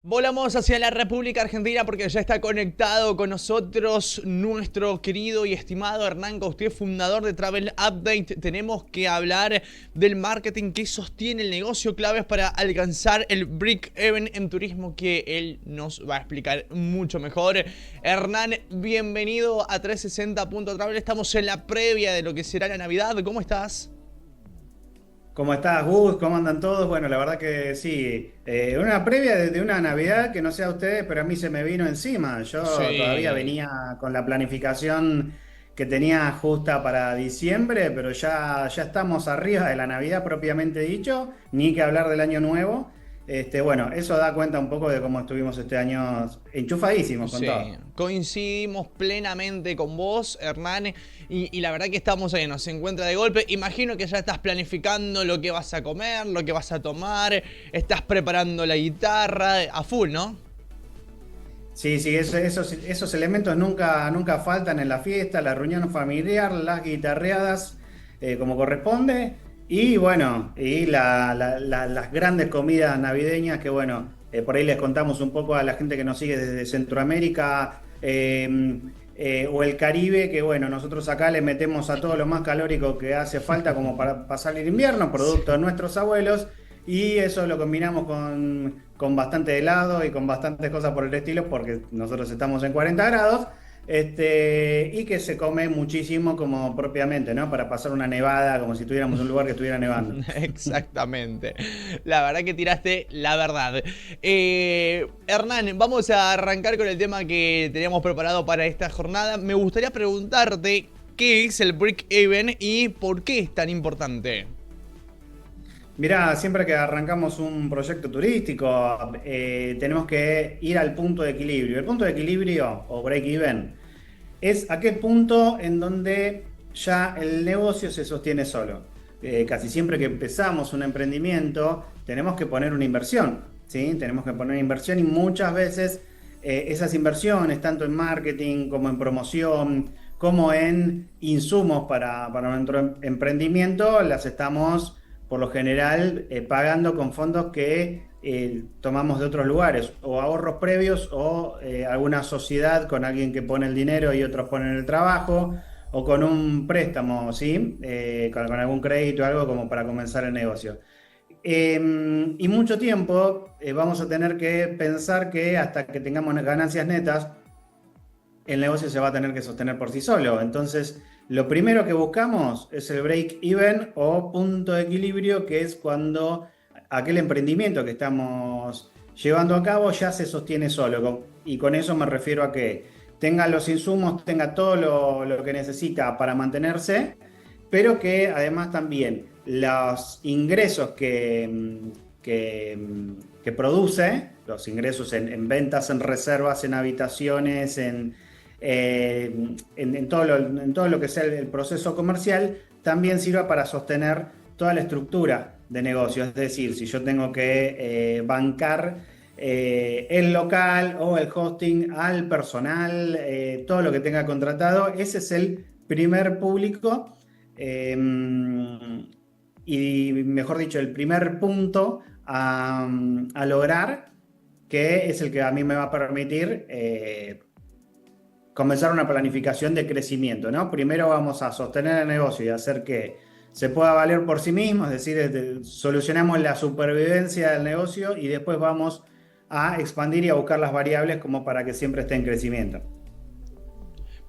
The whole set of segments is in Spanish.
Volamos hacia la República Argentina porque ya está conectado con nosotros nuestro querido y estimado Hernán Caustier, fundador de Travel Update. Tenemos que hablar del marketing que sostiene el negocio, claves para alcanzar el break-even en turismo, que él nos va a explicar mucho mejor. Hernán, bienvenido a 360.travel. Estamos en la previa de lo que será la Navidad. ¿Cómo estás? ¿Cómo estás, Gus? ¿Cómo andan todos? Bueno, la verdad que sí. Una previa de una Navidad que no sé a ustedes, pero a mí se me vino encima. Yo todavía Sí. venía con la planificación que tenía justa para diciembre, pero ya estamos arriba de la Navidad propiamente dicho, ni que hablar del año nuevo. Bueno, eso da cuenta un poco de cómo estuvimos este año enchufadísimos con Sí, todo. coincidimos plenamente con vos, Hernán, y la verdad que estamos ahí, nos encuentra de golpe. Imagino que ya estás planificando lo que vas a comer, lo que vas a tomar, estás preparando la guitarra, a full, ¿no? Sí, sí, esos elementos nunca faltan en la fiesta, la reunión familiar, las guitarreadas, como corresponde. Y bueno, y las grandes comidas navideñas que bueno, por ahí les contamos un poco a la gente que nos sigue desde Centroamérica o el Caribe, que bueno, nosotros acá le metemos a todo lo más calórico que hace falta como para pasar el invierno, producto de Sí. nuestros abuelos. Y eso lo combinamos con bastante helado y con bastantes cosas por el estilo, porque nosotros estamos en 40 grados, y que se come muchísimo como propiamente, ¿no? Para pasar una nevada, como si estuviéramos en un lugar que estuviera nevando. Exactamente. La verdad que tiraste la verdad. Hernán, vamos a arrancar con el tema que teníamos preparado para esta jornada. Me gustaría preguntarte qué es el break-even y por qué es tan importante. Mirá, siempre que arrancamos un proyecto turístico, tenemos que ir al punto de equilibrio. El punto de equilibrio o break-even es aquel punto en donde ya el negocio se sostiene solo. Casi siempre que empezamos un emprendimiento, tenemos que poner una inversión, ¿sí? Tenemos que poner una inversión y muchas veces esas inversiones, tanto en marketing como en promoción, como en insumos para nuestro emprendimiento, las estamos por lo general pagando con fondos que tomamos de otros lugares, o ahorros previos, o alguna sociedad con alguien que pone el dinero y otros ponen el trabajo, o con un préstamo, ¿sí? Con algún crédito o algo como para comenzar el negocio. Y mucho tiempo vamos a tener que pensar que hasta que tengamos ganancias netas, el negocio se va a tener que sostener por sí solo. Entonces, lo primero que buscamos es el break-even o punto de equilibrio, que es cuando aquel emprendimiento que estamos llevando a cabo ya se sostiene solo. Y con eso me refiero a que tenga los insumos, tenga todo lo que necesita para mantenerse, pero que además también los ingresos que produce, los ingresos en ventas, en reservas, en habitaciones, en todo lo que sea el proceso comercial, también sirva para sostener toda la estructura de negocio. Es decir, si yo tengo que bancar el local o el hosting al personal, todo lo que tenga contratado, ese es el primer público eh, y, mejor dicho, el primer punto a lograr, que es el que a mí me va a permitir comenzar una planificación de crecimiento, ¿no? Primero vamos a sostener el negocio y hacer que se pueda valer por sí mismo, es decir, solucionamos la supervivencia del negocio y después vamos a expandir y a buscar las variables como para que siempre esté en crecimiento.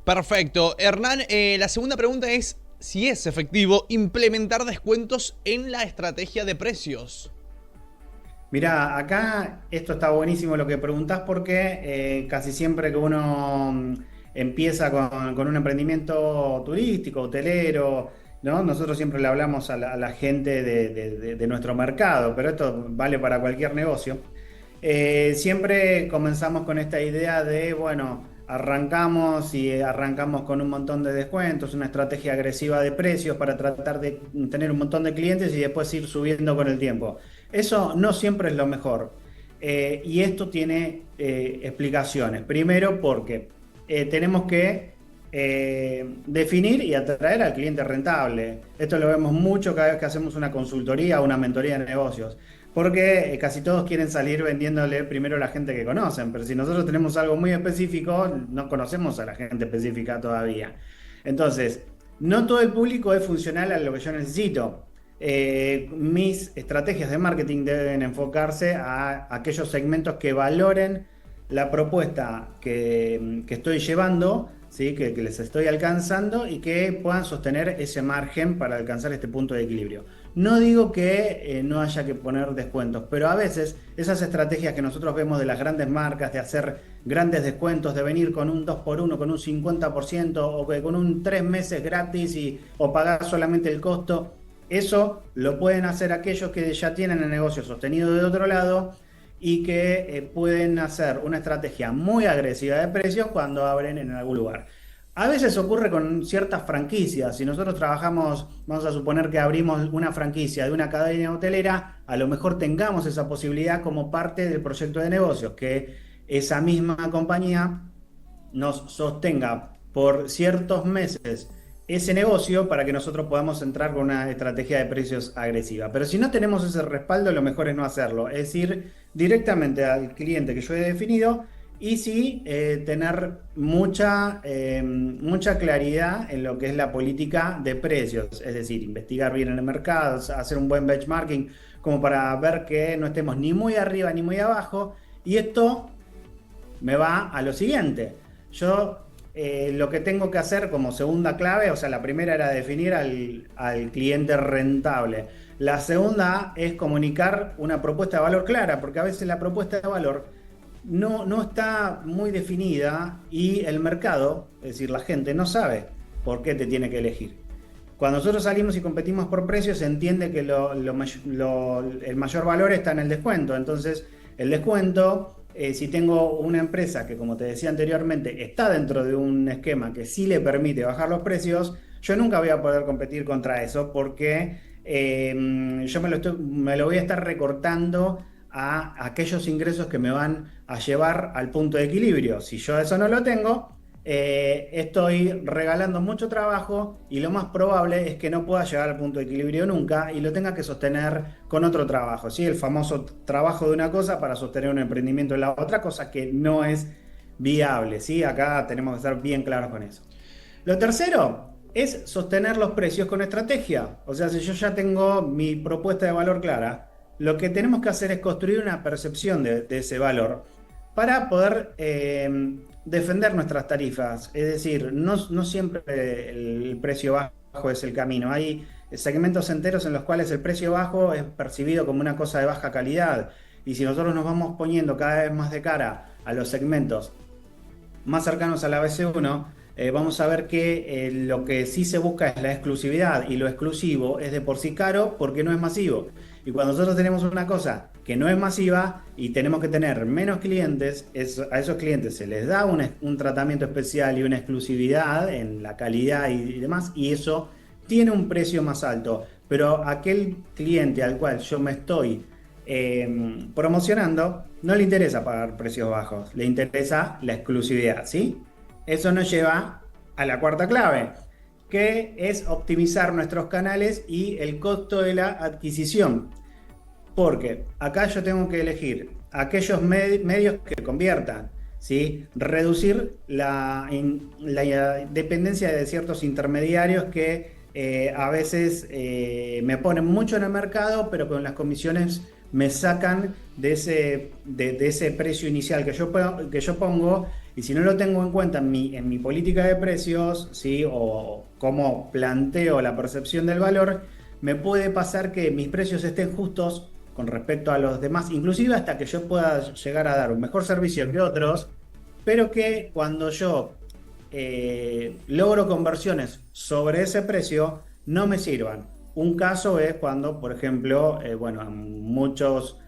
Perfecto. Hernán, la segunda pregunta es si es efectivo implementar descuentos en la estrategia de precios. Mirá, acá esto está buenísimo lo que preguntás porque casi siempre que uno empieza con un emprendimiento turístico, hotelero, ¿no? Nosotros siempre le hablamos a la gente de nuestro mercado, pero esto vale para cualquier negocio. Siempre comenzamos con esta idea de, bueno, arrancamos y arrancamos con un montón de descuentos, una estrategia agresiva de precios para tratar de tener un montón de clientes y después ir subiendo con el tiempo. Eso no siempre es lo mejor. Y esto tiene explicaciones. Primero porque tenemos que definir y atraer al cliente rentable. Esto lo vemos mucho cada vez que hacemos una consultoría o una mentoría de negocios. porque casi todos quieren salir vendiéndole primero a la gente que conocen, pero si nosotros tenemos algo muy específico, no conocemos a la gente específica todavía. Entonces, no todo el público es funcional a lo que yo necesito. Mis estrategias de marketing deben enfocarse a aquellos segmentos que valoren la propuesta que estoy llevando, ¿sí? Que les estoy alcanzando y que puedan sostener ese margen para alcanzar este punto de equilibrio. No digo que no haya que poner descuentos, pero a veces esas estrategias que nosotros vemos de las grandes marcas, de hacer grandes descuentos, de venir con un 2x1, con un 50% o con un 3 meses gratis o pagar solamente el costo, eso lo pueden hacer aquellos que ya tienen el negocio sostenido de otro lado y que pueden hacer una estrategia muy agresiva de precios cuando abren en algún lugar. A veces ocurre con ciertas franquicias. Si nosotros trabajamos, vamos a suponer que abrimos una franquicia de una cadena hotelera, a lo mejor tengamos esa posibilidad como parte del proyecto de negocios, que esa misma compañía nos sostenga por ciertos meses ese negocio para que nosotros podamos entrar con una estrategia de precios agresiva. Pero si no tenemos ese respaldo, lo mejor es no hacerlo. Es ir directamente al cliente que yo he definido y sí tener mucha claridad en lo que es la política de precios. Es decir, investigar bien en el mercado, hacer un buen benchmarking como para ver que no estemos ni muy arriba ni muy abajo. Y esto me va a lo siguiente. Yo lo que tengo que hacer como segunda clave, o sea, la primera era definir al cliente rentable. La segunda es comunicar una propuesta de valor clara, porque a veces la propuesta de valor no está muy definida y el mercado, es decir, la gente no sabe por qué te tiene que elegir. Cuando nosotros salimos y competimos por precios, se entiende que el mayor valor está en el descuento. Entonces, el descuento... si tengo una empresa que, como te decía anteriormente, está dentro de un esquema que sí le permite bajar los precios, yo nunca voy a poder competir contra eso porque yo me lo voy a estar recortando a aquellos ingresos que me van a llevar al punto de equilibrio. Si yo eso no lo tengo, estoy regalando mucho trabajo y lo más probable es que no pueda llegar al punto de equilibrio nunca y lo tenga que sostener con otro trabajo, ¿sí? El famoso trabajo de una cosa para sostener un emprendimiento de la otra, cosa que no es viable, ¿sí? Acá tenemos que estar bien claros con eso. Lo tercero es sostener los precios con estrategia. O sea, si yo ya tengo mi propuesta de valor clara, lo que tenemos que hacer es construir una percepción de ese valor para poder defender nuestras tarifas. Es decir, no siempre el precio bajo es el camino. Hay segmentos enteros en los cuales el precio bajo es percibido como una cosa de baja calidad. Y si nosotros nos vamos poniendo cada vez más de cara a los segmentos más cercanos a la BC1, vamos a ver que lo que sí se busca es la exclusividad, y lo exclusivo es de por sí caro porque no es masivo. Y cuando nosotros tenemos una cosa que no es masiva y tenemos que tener menos clientes, a esos clientes se les da un tratamiento especial y una exclusividad en la calidad y demás, y eso tiene un precio más alto. Pero aquel cliente al cual yo me estoy promocionando, no le interesa pagar precios bajos, le interesa la exclusividad, ¿sí? Eso nos lleva a la cuarta clave, que es optimizar nuestros canales y el costo de la adquisición. Porque acá yo tengo que elegir aquellos medios que conviertan, ¿sí? Reducir la dependencia de ciertos intermediarios que a veces me ponen mucho en el mercado, pero con las comisiones me sacan de ese precio inicial que yo pongo, y si no lo tengo en cuenta en mi política de precios, ¿sí? O cómo planteo la percepción del valor, me puede pasar que mis precios estén justos con respecto a los demás, inclusive hasta que yo pueda llegar a dar un mejor servicio que otros, pero que cuando yo logro conversiones sobre ese precio, no me sirvan. Un caso es cuando, por ejemplo, a muchos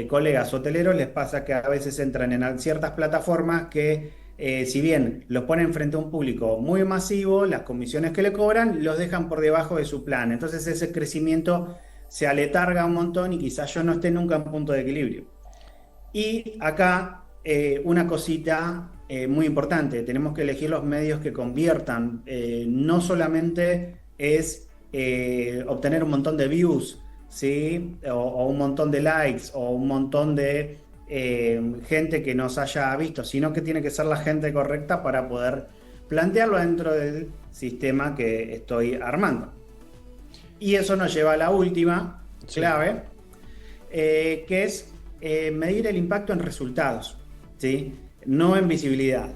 colegas hoteleros les pasa que a veces entran en ciertas plataformas que, si bien los ponen frente a un público muy masivo, las comisiones que le cobran los dejan por debajo de su plan. Entonces ese crecimiento se aletarga un montón y quizás yo no esté nunca en punto de equilibrio. Y acá una cosita muy importante, tenemos que elegir los medios que conviertan. No solamente es obtener un montón de views, ¿sí? O un montón de likes o un montón de gente que nos haya visto, sino que tiene que ser la gente correcta para poder plantearlo dentro del sistema que estoy armando. Y eso nos lleva a la última Sí. clave, que es medir el impacto en resultados, ¿sí? No en visibilidad.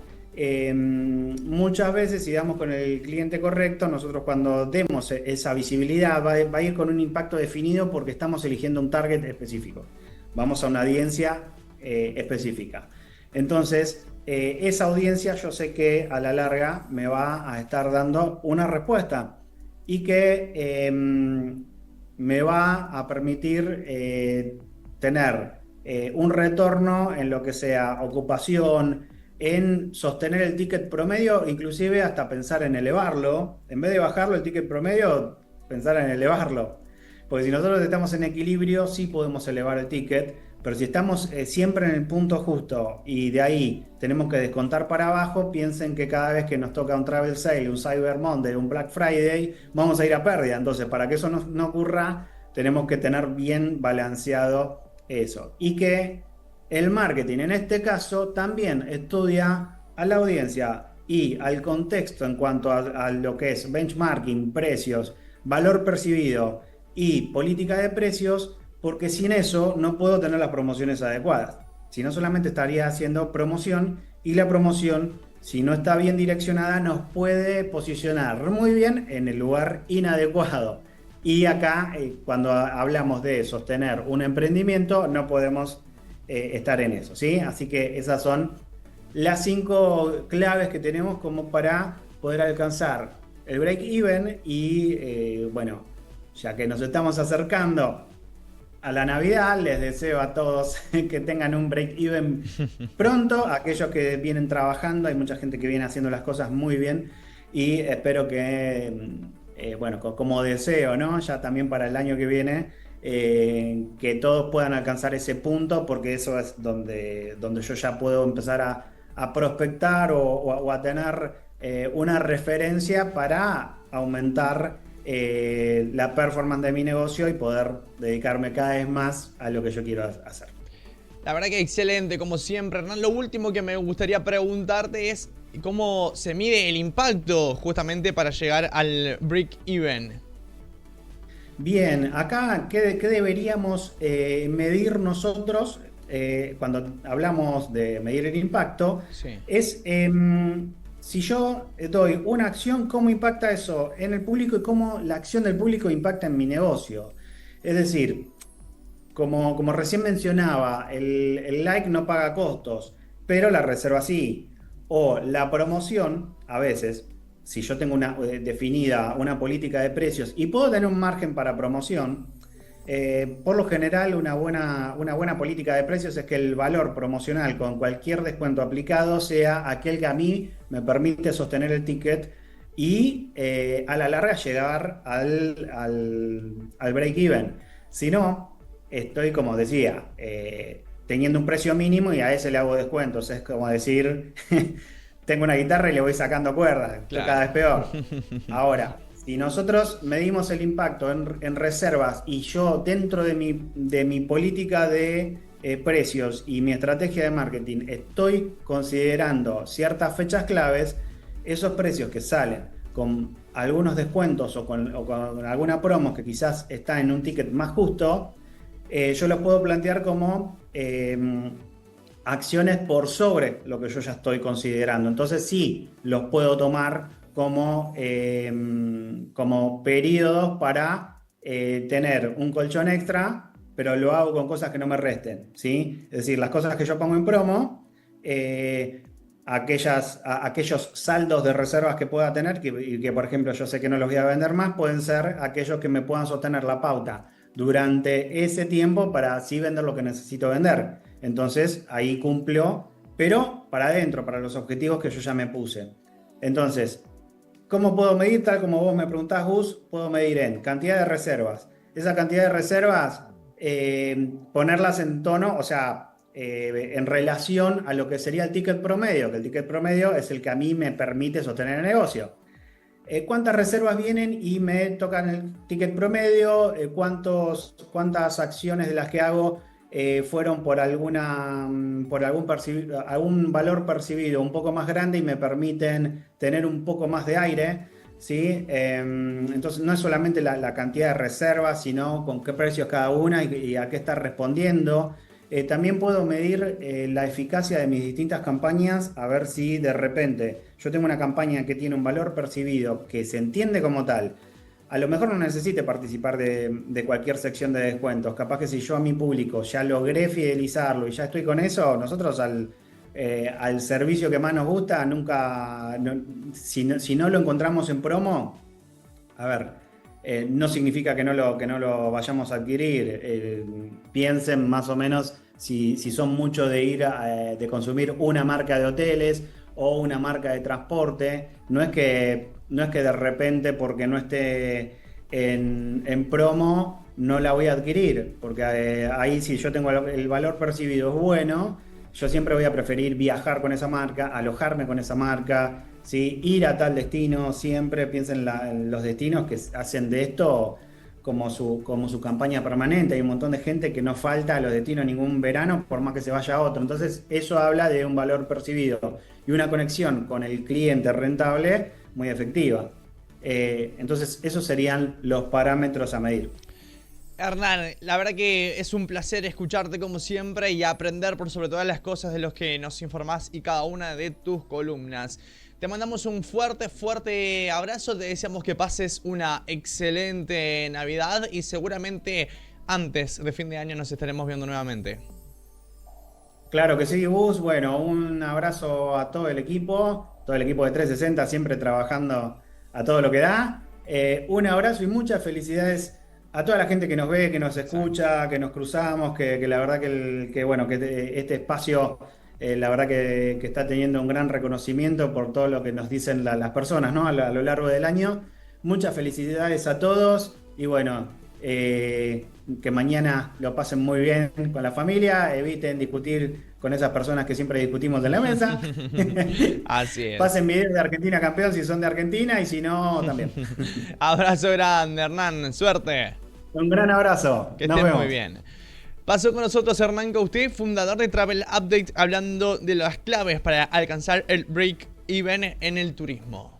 Muchas veces, si damos con el cliente correcto, nosotros cuando demos esa visibilidad va a ir con un impacto definido porque estamos eligiendo un target específico. Vamos a una audiencia específica. Entonces, esa audiencia yo sé que a la larga me va a estar dando una respuesta y que me va a permitir tener un retorno en lo que sea ocupación, en sostener el ticket promedio, inclusive hasta pensar en elevarlo. En vez de bajarlo el ticket promedio, pensar en elevarlo. Porque si nosotros estamos en equilibrio, sí podemos elevar el ticket, pero si estamos siempre en el punto justo y de ahí tenemos que descontar para abajo, piensen que cada vez que nos toca un Travel Sale, un Cyber Monday, un Black Friday, vamos a ir a pérdida. Entonces, para que eso no ocurra, tenemos que tener bien balanceado eso. Y que el marketing, en este caso, también estudia a la audiencia y al contexto en cuanto a lo que es benchmarking, precios, valor percibido y política de precios, porque sin eso no puedo tener las promociones adecuadas. Si no, solamente estaría haciendo promoción y la promoción, si no está bien direccionada, nos puede posicionar muy bien en el lugar inadecuado. Y acá, cuando hablamos de sostener un emprendimiento, no podemos estar en eso, ¿sí? Así que esas son las 5 claves que tenemos como para poder alcanzar el break-even y, bueno, ya que nos estamos acercando a la Navidad, les deseo a todos que tengan un break-even pronto. Aquellos que vienen trabajando, hay mucha gente que viene haciendo las cosas muy bien y espero que, bueno, como deseo, ¿no? Ya también para el año que viene, que todos puedan alcanzar ese punto, porque eso es donde yo ya puedo empezar a prospectar o a tener una referencia para aumentar la performance de mi negocio y poder dedicarme cada vez más a lo que yo quiero hacer. La verdad que excelente, como siempre, Hernán. Lo último que me gustaría preguntarte es cómo se mide el impacto justamente para llegar al break-even. Bien, acá, ¿qué deberíamos medir nosotros cuando hablamos de medir el impacto? Sí. Es si yo doy una acción, ¿cómo impacta eso en el público y cómo la acción del público impacta en mi negocio? Es decir, como recién mencionaba, el like no paga costos, pero la reserva sí. O la promoción, a veces, si yo tengo definida una política de precios y puedo tener un margen para promoción, por lo general una buena política de precios es que el valor promocional con cualquier descuento aplicado sea aquel que a mí me permite sostener el ticket y a la larga llegar al break-even. Si no, estoy, como decía, teniendo un precio mínimo y a ese le hago descuentos. Es como decir, tengo una guitarra y le voy sacando cuerdas, estoy cada Claro. vez peor. Ahora, si nosotros medimos el impacto en reservas y yo dentro de mi política de precios y mi estrategia de marketing estoy considerando ciertas fechas claves, esos precios que salen con algunos descuentos o con alguna promo que quizás está en un ticket más justo, yo los puedo plantear como acciones por sobre lo que yo ya estoy considerando. Entonces sí, los puedo tomar como periodos para tener un colchón extra, pero lo hago con cosas que no me resten, ¿sí? Es decir, las cosas que yo pongo en promo, aquellos saldos de reservas que pueda tener, que por ejemplo yo sé que no los voy a vender más, pueden ser aquellos que me puedan sostener la pauta durante ese tiempo para así vender lo que necesito vender. Entonces ahí cumplo, pero para adentro, para los objetivos que yo ya me puse. Entonces, ¿cómo puedo medir? Tal como vos me preguntás, Gus, puedo medir en cantidad de reservas. Esa cantidad de reservas, ponerlas en tono, o sea, en relación a lo que sería el ticket promedio, que el ticket promedio es el que a mí me permite sostener el negocio. cuántas reservas vienen y me tocan el ticket promedio, cuántas acciones de las que hago fueron por algún valor percibido un poco más grande y me permiten tener un poco más de aire, ¿sí? Entonces no es solamente la cantidad de reservas, sino con qué precios cada una y a qué está respondiendo. También puedo medir la eficacia de mis distintas campañas, a ver si de repente yo tengo una campaña que tiene un valor percibido que se entiende como tal. A lo mejor no necesite participar de cualquier sección de descuentos. Capaz que si yo a mi público ya logré fidelizarlo y ya estoy con eso, nosotros al servicio que más nos gusta, nunca, si no lo encontramos en promo, a ver, no significa que no lo vayamos a adquirir. Piensen más o menos si son mucho de de consumir una marca de hoteles o una marca de transporte. No es que de repente, porque no esté en promo, no la voy a adquirir. Porque ahí, si yo tengo el valor percibido es bueno, yo siempre voy a preferir viajar con esa marca, alojarme con esa marca, ¿sí? Ir a tal destino. Siempre piensen en los destinos que hacen de esto como su campaña permanente. Hay un montón de gente que no falta a los destinos ningún verano, por más que se vaya a otro. Entonces, eso habla de un valor percibido y una conexión con el cliente rentable muy efectiva. Entonces, esos serían los parámetros a medir. Hernán, la verdad que es un placer escucharte como siempre y aprender por sobre todas las cosas de los que nos informás y cada una de tus columnas. Te mandamos un fuerte, fuerte abrazo, te deseamos que pases una excelente Navidad y seguramente antes de fin de año nos estaremos viendo nuevamente. Claro que sí, Gus. Bueno, un abrazo a todo el equipo de 360, siempre trabajando a todo lo que da. Un abrazo y muchas felicidades a toda la gente que nos ve, que nos escucha, que nos cruzamos, que la verdad que este espacio, la verdad que está teniendo un gran reconocimiento por todo lo que nos dicen las personas, ¿no? A lo largo del año. Muchas felicidades a todos y bueno, que mañana lo pasen muy bien con la familia, eviten discutir con esas personas que siempre discutimos en la mesa. Así es. Pasen videos de Argentina campeón si son de Argentina y si no, también. Abrazo grande, Hernán. Suerte. Un gran abrazo. Que Nos estés muy vemos. bien. Pasó con nosotros Hernán Causté, fundador de Travel Update, hablando de las claves para alcanzar el break-even en el turismo.